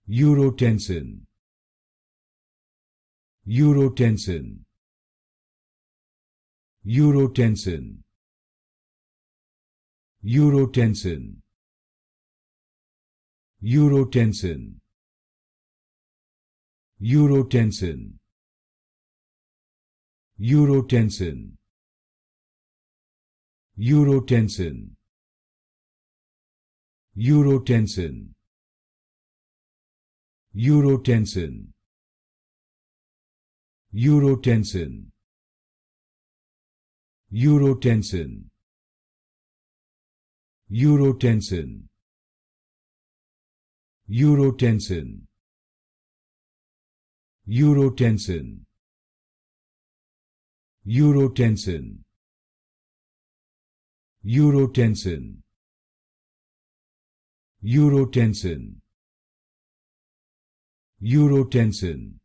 Urotensin, Urotensin, Urotensin, Urotensin, Urotensin, Urotensin, Urotensin, Urotensin, Urotensin, Urotensin, Urotensin, Urotensin, Urotensin, Urotensin, Urotensin, Urotensin, Urotensin, Urotensin, Urotensin,